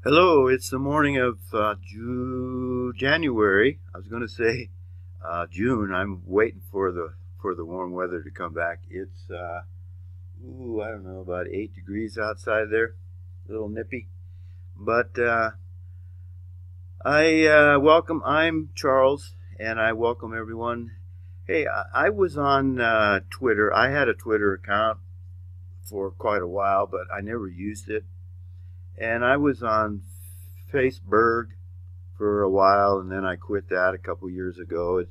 Hello, it's the morning of January. I was going to say June. I'm waiting for the warm weather to come back. It's I don't know, about 8 degrees outside there, a little nippy. But I'm Charles, and I welcome everyone. Hey, I was on Twitter. I had a Twitter account for quite a while, but I never used it. And I was on Facebook for a while, and then I quit that a couple years ago.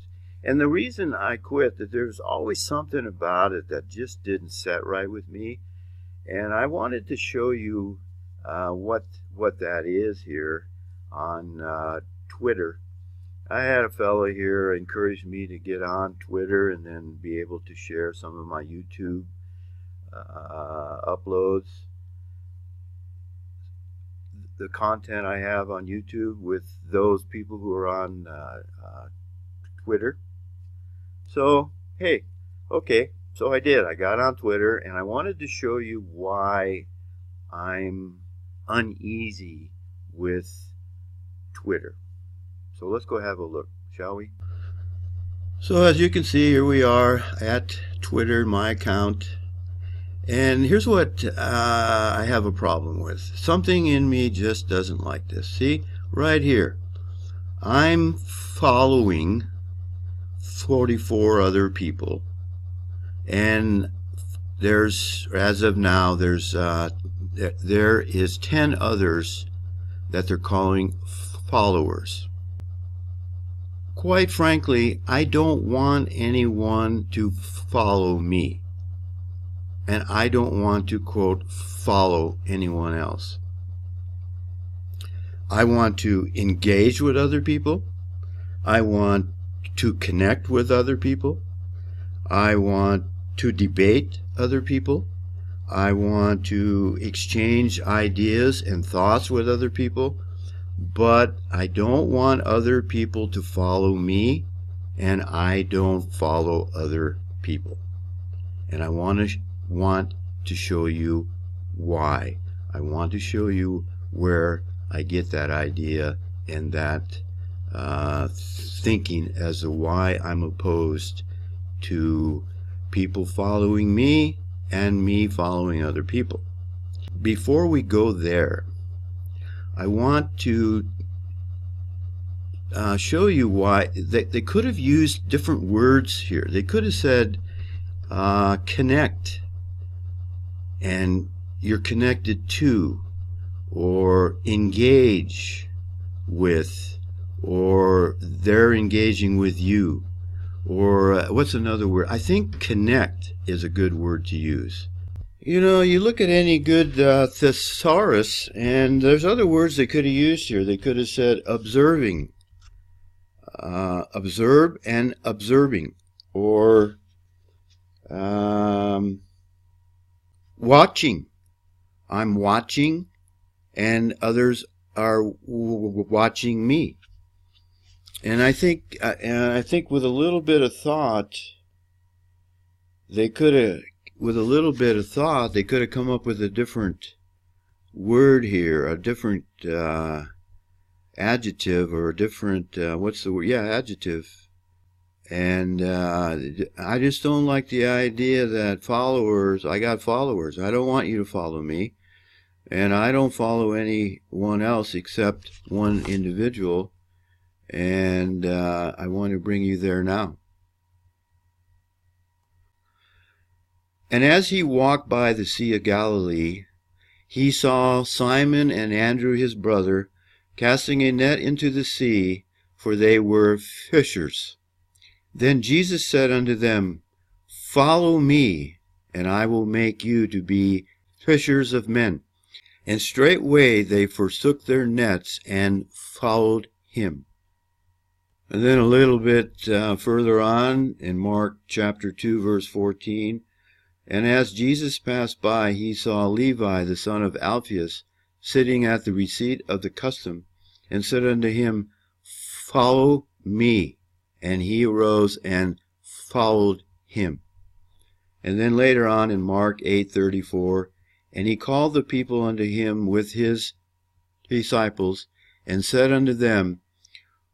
And the reason I quit that there's always something about it that just didn't set right with me, and I wanted to show you what that is here on Twitter. I had a fellow here encourage me to get on Twitter and then be able to share some of my YouTube uploads, the content I have on YouTube with those people who are on Twitter. So, hey, okay, so I did. I got on Twitter and I wanted to show you why I'm uneasy with Twitter. So let's go have a look, shall we? So as you can see, here we are at Twitter, my account. And here's what I have a problem with. Something in me just doesn't like this. See, right here. I'm following 44 other people. And as of now, there is 10 others that they're calling followers. Quite frankly, I don't want anyone to follow me. And I don't want to, quote, follow anyone else. I want to engage with other people. I want to connect with other people. I want to debate other people. I want to exchange ideas and thoughts with other people. But I don't want other people to follow me, and I don't follow other people. And I want to show you why. I want to show you where I get that idea and that thinking as to why I'm opposed to people following me and me following other people. Before we go there, I want to show you why they could have used different words here. They could have said connect, and you're connected to, or engage with, or they're engaging with you, or what's another word? I think connect is a good word to use. You know, you look at any good thesaurus, and there's other words they could have used here. They could have said observing, observe and observing, or watching. I'm watching, and others are watching me. And I think with a little bit of thought, they could have come up with a different word here, a different adjective, or a different what's the word? Yeah, adjective. And I just don't like the idea that I got followers. I don't want you to follow me. And I don't follow anyone else except one individual. And I want to bring you there now. And as he walked by the Sea of Galilee, he saw Simon and Andrew his brother casting a net into the sea, for they were fishers. Then Jesus said unto them, Follow me, and I will make you to be fishers of men. And straightway they forsook their nets and followed him. And then a little bit further on in Mark chapter 2, verse 14, and as Jesus passed by, he saw Levi the son of Alphaeus sitting at the receipt of the custom, and said unto him, Follow me. And he arose and followed him. And then later on in Mark 8:34, and he called the people unto him with his disciples, and said unto them,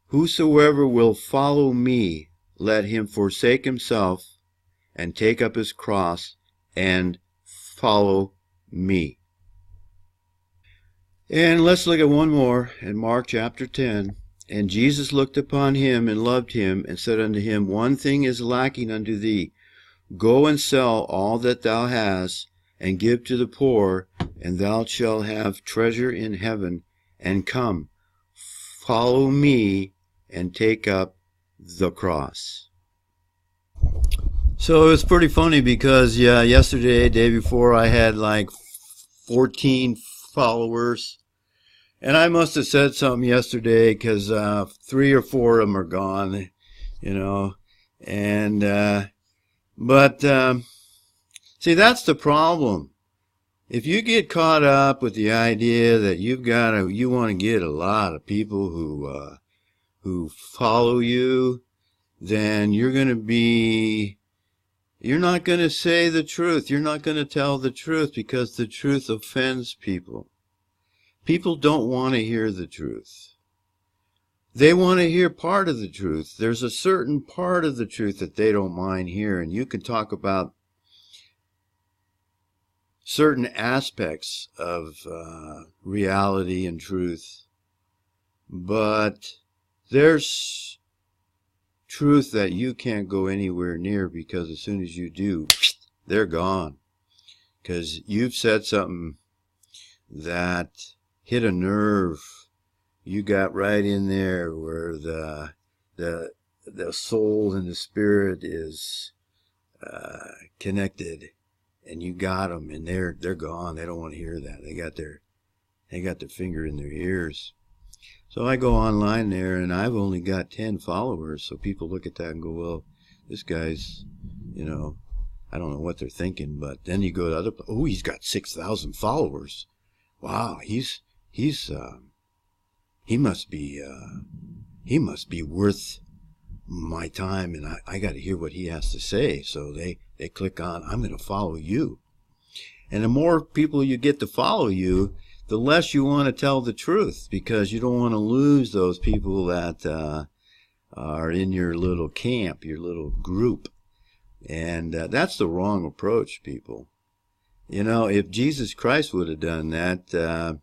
Whosoever will follow me, let him forsake himself, and take up his cross, and follow me. And let's look at one more in Mark chapter 10. And Jesus looked upon him and loved him, and said unto him, One thing is lacking unto thee. Go and sell all that thou hast, and give to the poor, and thou shalt have treasure in heaven. And come, follow me, and take up the cross. So it was pretty funny because, yesterday, day before, I had like 14 followers. And I must have said something yesterday because 3 or 4 of them are gone, And, see, that's the problem. If you get caught up with the idea that you want to get a lot of people who follow you, then you're not going to say the truth. You're not going to tell the truth because the truth offends people. People don't want to hear the truth. They want to hear part of the truth. There's a certain part of the truth that they don't mind hearing. You can talk about certain aspects of reality and truth, but there's truth that you can't go anywhere near, because as soon as you do, they're gone. Because you've said something that hit a nerve. You got right in there where the soul and the spirit is connected, and you got them, and they're gone. They don't want to hear that. They got their finger in their ears. So I go online there, and I've only got 10 followers. So people look at that and go, well, this guy's, I don't know what they're thinking. But then you go to he's got 6,000 followers. Wow, he must be worth my time, and I got to hear what he has to say. So they click on, I'm going to follow you. And the more people you get to follow you, the less you want to tell the truth, because you don't want to lose those people that are in your little camp, your little group. And that's the wrong approach, people. If Jesus Christ would have done that,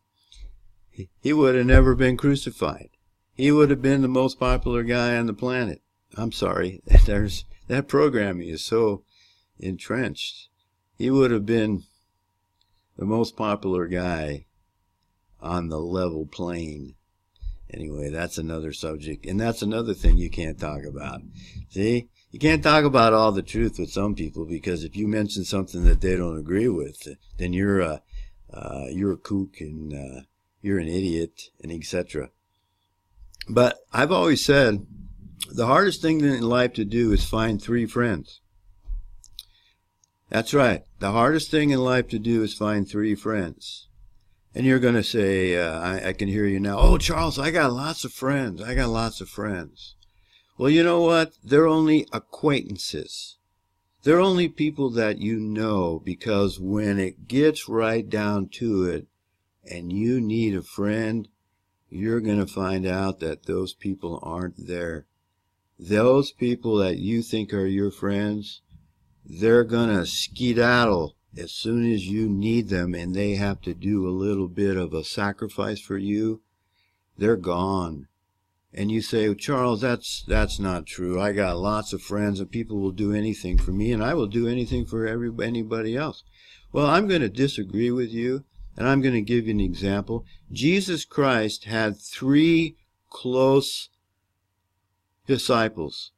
he would have never been crucified. He would have been the most popular guy on the planet. I'm sorry, that programming is so entrenched. He would have been the most popular guy on the level plane. Anyway, that's another subject, and that's another thing you can't talk about. See, you can't talk about all the truth with some people, because if you mention something that they don't agree with, then you're a kook, and you're an idiot, and etc. But I've always said the hardest thing in life to do is find 3 friends. That's right. The hardest thing in life to do is find 3 friends. And you're going to say, I can hear you now, oh, Charles, I got lots of friends. Well, you know what? They're only acquaintances. They're only people that you know, because when it gets right down to it and you need a friend, you're going to find out that those people aren't there. Those people that you think are your friends, they're going to skedaddle as soon as you need them, and they have to do a little bit of a sacrifice for you. They're gone. And you say, Charles, that's not true. I got lots of friends, and people will do anything for me, and I will do anything for anybody else. Well, I'm going to disagree with you, and I'm going to give you an example. Jesus Christ had 3 close disciples: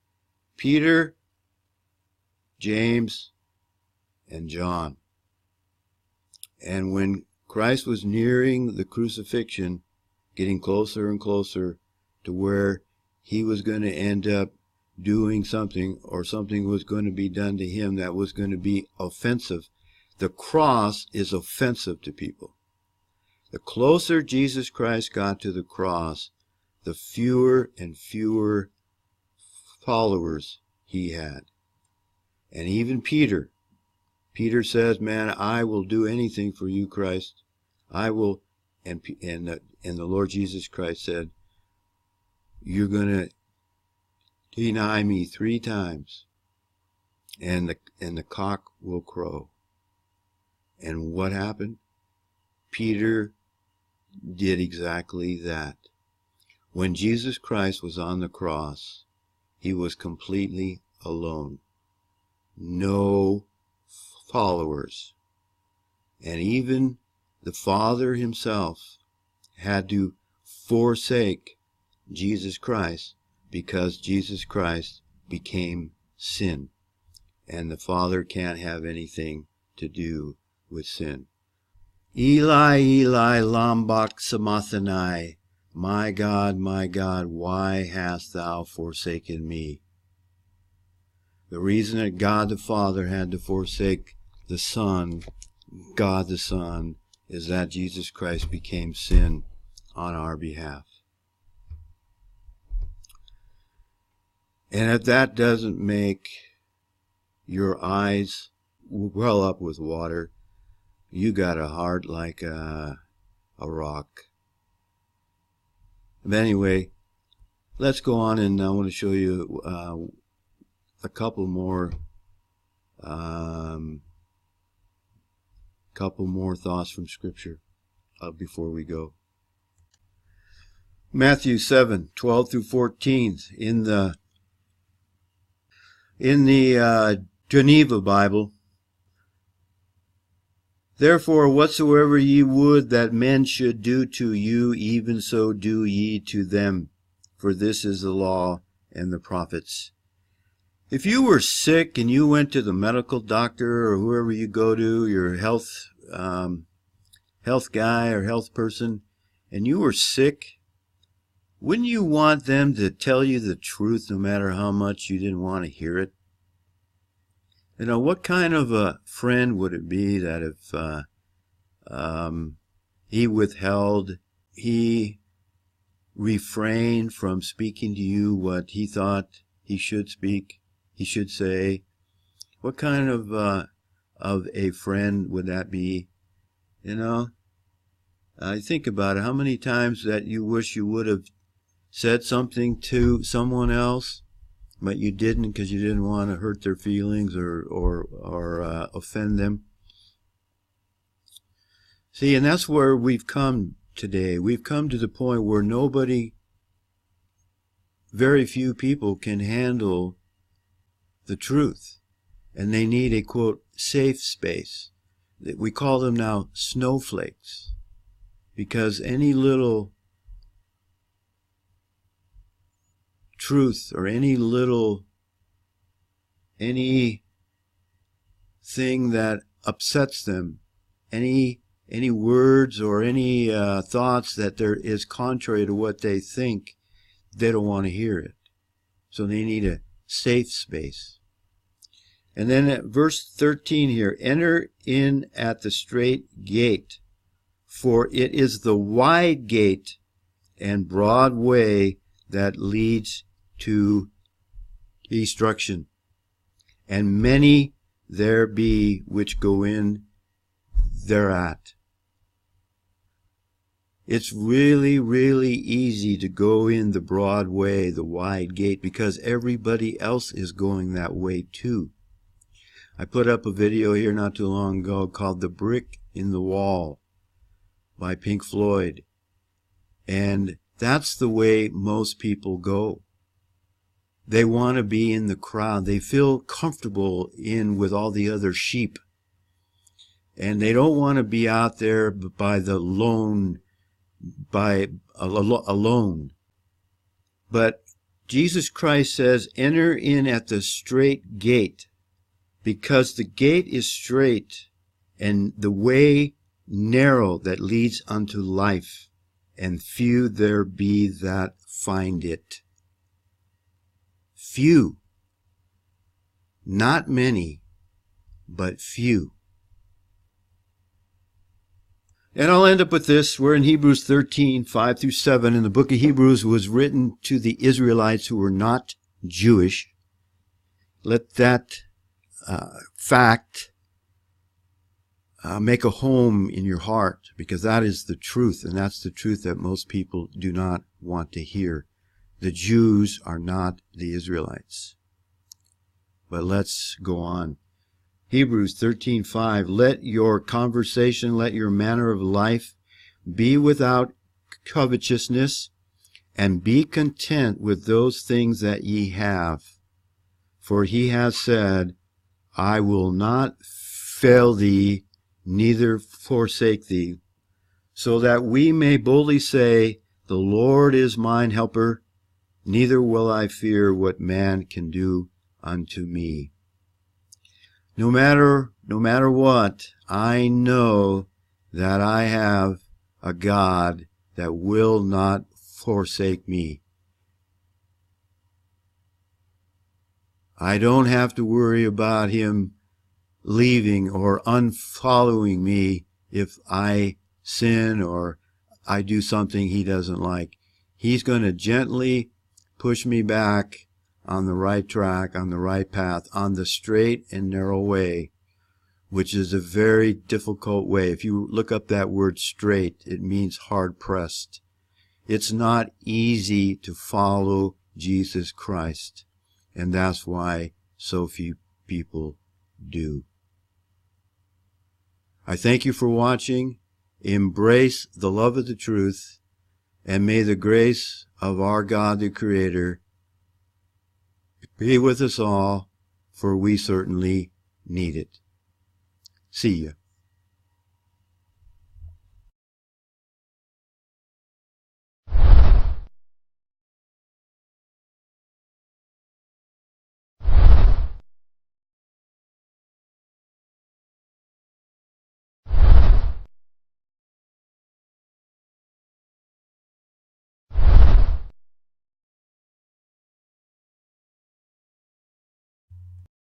Peter, James, and John. And when Christ was nearing the crucifixion, getting closer and closer to where he was going to end up doing something, or something was going to be done to him that was going to be offensive. The cross is offensive to people. The closer Jesus Christ got to the cross, the fewer and fewer followers he had. And even Peter says, man, I will do anything for you, Christ. I will. And And the Lord Jesus Christ said, you're going to deny me 3 times, and the cock will crow. And what happened? Peter did exactly that. When Jesus Christ was on the cross, he was completely alone. No followers. And even the Father himself had to forsake Jesus Christ because Jesus Christ became sin. And the Father can't have anything to do with sin. Eli, Eli, lama sabachthani. My God, why hast thou forsaken me? The reason that God the Father had to forsake the Son, God the Son, is that Jesus Christ became sin on our behalf. And if that doesn't make your eyes well up with water, you got a heart like a rock. But anyway, let's go on, and I want to show you a couple more thoughts from Scripture before we go. Matthew 7:12 through 14 in the Geneva Bible. Therefore, whatsoever ye would that men should do to you, even so do ye to them. For this is the law and the prophets. If you were sick and you went to the medical doctor or whoever you go to, your health guy or health person, and you were sick, wouldn't you want them to tell you the truth no matter how much you didn't want to hear it? You know, what kind of a friend would it be that if he refrained from speaking to you what he thought he should say? What kind of a friend would that be? You know, I think about it. How many times that you wish you would have said something to someone else, but you didn't because you didn't want to hurt their feelings or offend them. See, and that's where we've come today. We've come to the point where very few people can handle the truth, and they need a, quote, safe space. We call them now snowflakes, because any little truth or anything that upsets them, any words or any thoughts that there is contrary to what they think, they don't want to hear it. So they need a safe space. And then at verse 13 here, enter in at the strait gate, for it is the wide gate and broad way that leads to destruction, and many there be which go in thereat. It's really, really easy to go in the broad way, the wide gate, because everybody else is going that way too. I put up a video here not too long ago called The Brick in the Wall by Pink Floyd. And that's the way most people go. They want to be in the crowd. They feel comfortable with all the other sheep. And they don't want to be out there alone. But Jesus Christ says, enter in at the strait gate, because the gate is straight and the way narrow that leads unto life, and few there be that find it. Few. Not many, but few. And I'll end up with this. We're in Hebrews 13:5 through 7, and the book of Hebrews was written to the Israelites who were not Jewish. Let that fact make a home in your heart, because that is the truth, and that's the truth that most people do not want to hear. The Jews are not the Israelites. But let's go on. Hebrews 13:5, let your conversation, let your manner of life be without covetousness, and be content with those things that ye have. For he has said, I will not fail thee, neither forsake thee, so that we may boldly say, the Lord is mine helper, neither will I fear what man can do unto me. No matter what, I know that I have a God that will not forsake me. I don't have to worry about him leaving or unfollowing me if I sin or I do something he doesn't like. He's going to gently push me back on the right track, on the right path, on the straight and narrow way, which is a very difficult way. If you look up that word straight, it means hard-pressed. It's not easy to follow Jesus Christ, and that's why so few people do. I thank you for watching. Embrace the love of the truth, and may the grace of our God the Creator be with us all, for we certainly need it. See ya.